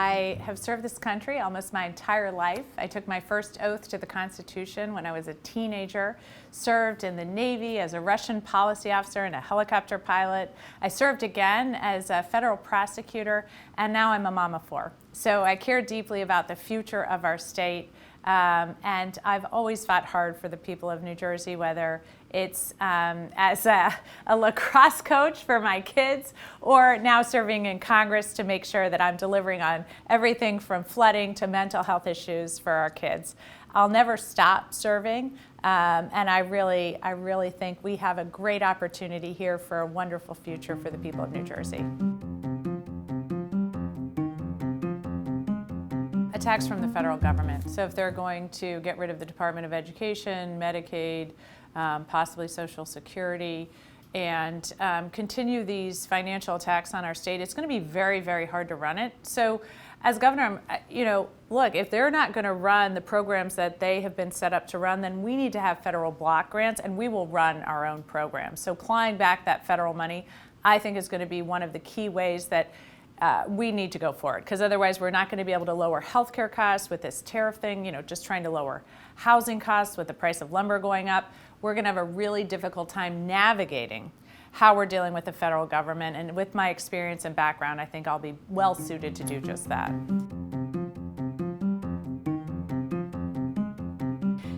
I have served this country almost my entire life. I took my first oath to the Constitution when I was a teenager, served in the Navy as a Russian policy officer and a helicopter pilot. I served again as a federal prosecutor, and now I'm a mom of four. So I care deeply about the future of our state. And I've always fought hard for the people of New Jersey, whether it's as a lacrosse coach for my kids or now serving in Congress to make sure that I'm delivering on everything from flooding to mental health issues for our kids. I'll never stop serving, and I really think we have a great opportunity here for a wonderful future for the people of New Jersey. Attacks from the federal government. So if they're going to get rid of the Department of Education, Medicaid, possibly Social Security, and continue these financial attacks on our state, it's going to be very, very hard to run it. So as governor, look, if they're not going to run the programs that they have been set up to run, then we need to have federal block grants, and we will run our own programs. So clawing back that federal money, I think, is going to be one of the key ways that we need to go forward, because otherwise we're not going to be able to lower healthcare costs with this tariff thing, just trying to lower housing costs with the price of lumber going up. We're going to have a really difficult time navigating how we're dealing with the federal government. And with my experience and background, I think I'll be well suited to do just that.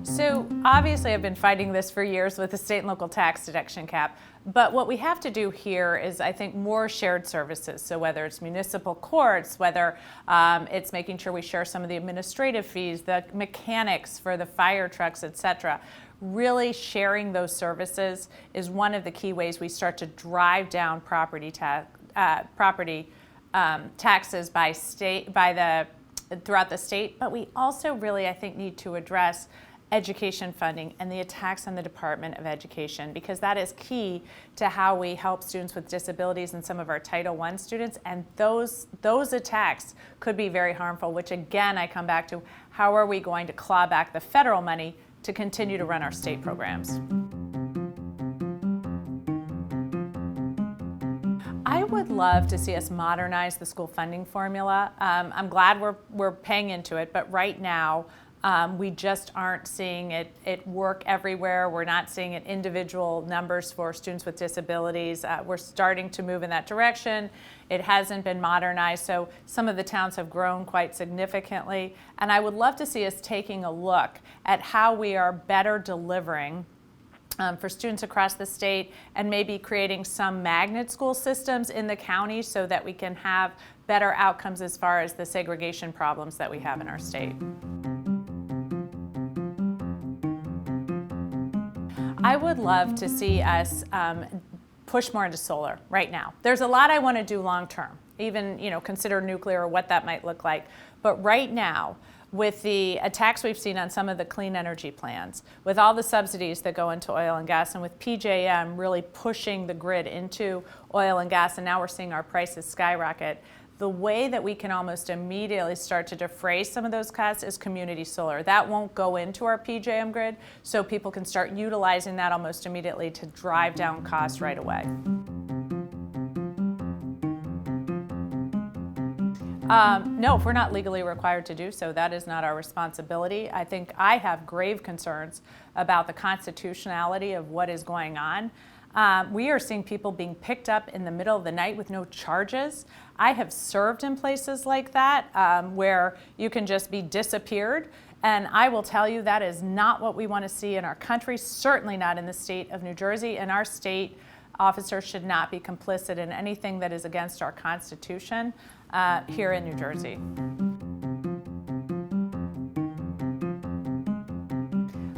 So obviously I've been fighting this for years with the state and local tax deduction cap, but what we have to do here is, I think, more shared services. So whether it's municipal courts, whether it's making sure we share some of the administrative fees, the mechanics for the fire trucks, et cetera, really sharing those services is one of the key ways we start to drive down property taxes throughout the state. But we also really, I think, need to address education funding and the attacks on the Department of Education, because that is key to how we help students with disabilities and some of our Title I students. And those attacks could be very harmful, which again, I come back to, how are we going to claw back the federal money to continue to run our state programs? I would love to see us modernize the school funding formula. I'm glad we're paying into it, but right now, we just aren't seeing it work everywhere. We're not seeing it individual numbers for students with disabilities. We're starting to move in that direction. It hasn't been modernized, so some of the towns have grown quite significantly. And I would love to see us taking a look at how we are better delivering for students across the state, and maybe creating some magnet school systems in the county so that we can have better outcomes as far as the segregation problems that we have in our state. I would love to see us push more into solar right now. There's a lot I want to do long term, even consider nuclear or what that might look like. But right now, with the attacks we've seen on some of the clean energy plans, with all the subsidies that go into oil and gas, and with PJM really pushing the grid into oil and gas, and now we're seeing our prices skyrocket, the way that we can almost immediately start to defray some of those costs is community solar. That won't go into our PJM grid, so people can start utilizing that almost immediately to drive down costs right away. No, if we're not legally required to do so, that is not our responsibility. I think I have grave concerns about the constitutionality of what is going on. We are seeing people being picked up in the middle of the night with no charges. I have served in places like that where you can just be disappeared. And I will tell you, that is not what we want to see in our country, certainly not in the state of New Jersey. And our state officers should not be complicit in anything that is against our Constitution here in New Jersey.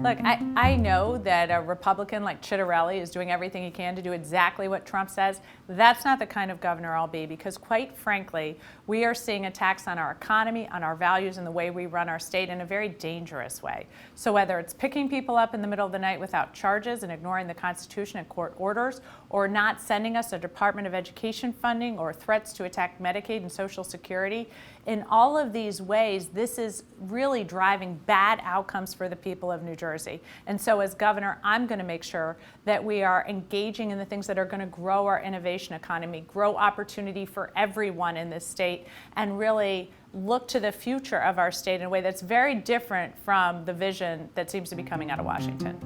Look, I know that a Republican like Chitterelli is doing everything he can to do exactly what Trump says. That's not the kind of governor I'll be, because quite frankly, we are seeing attacks on our economy, on our values, and the way we run our state in a very dangerous way. So whether it's picking people up in the middle of the night without charges and ignoring the Constitution and court orders, or not sending us a Department of Education funding, or threats to attack Medicaid and Social Security, in all of these ways, this is really driving bad outcomes for the people of New Jersey. And so as governor, I'm going to make sure that we are engaging in the things that are going to grow our innovation economy, grow opportunity for everyone in this state, and really look to the future of our state in a way that's very different from the vision that seems to be coming out of Washington.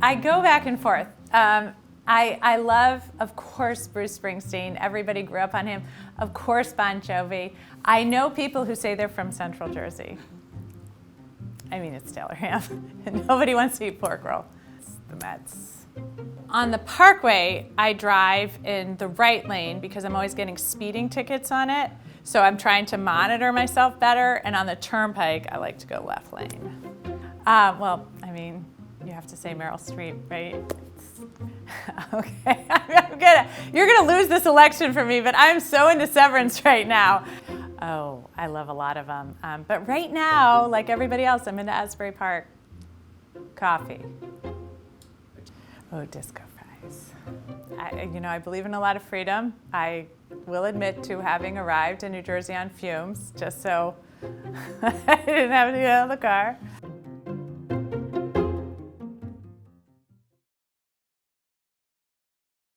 I go back and forth. I love, of course, Bruce Springsteen. Everybody grew up on him. Of course, Bon Jovi. I know people who say they're from Central Jersey. I mean, it's Taylor Ham. And nobody wants to eat pork roll. It's the Mets. On the Parkway, I drive in the right lane because I'm always getting speeding tickets on it. So I'm trying to monitor myself better. And on the Turnpike, I like to go left lane. Well, I mean, you have to say Meryl Streep, right? Okay, you're gonna lose this election for me, but I'm so into Severance right now. Oh, I love a lot of them. But right now, like everybody else, I'm into Asbury Park. Coffee. Oh, disco fries. I believe in a lot of freedom. I will admit to having arrived in New Jersey on fumes, just so I didn't have to get out of the car.